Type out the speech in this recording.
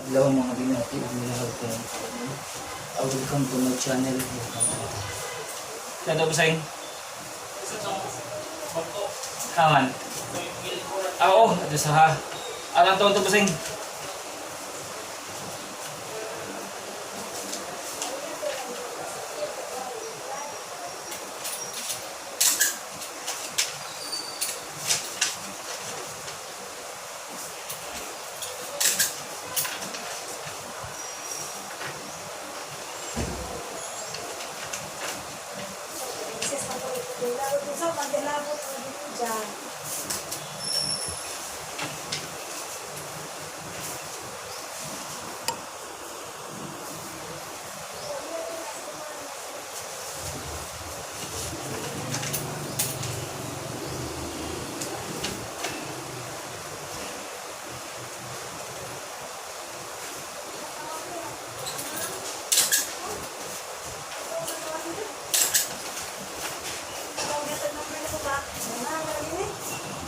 Hello mga binati ug lahat kay welcome to my channel. Kada basing. Kaman. Oo, ada saha. Alang taon to basing. Lalo po sa pagkalabot ng dito dyan.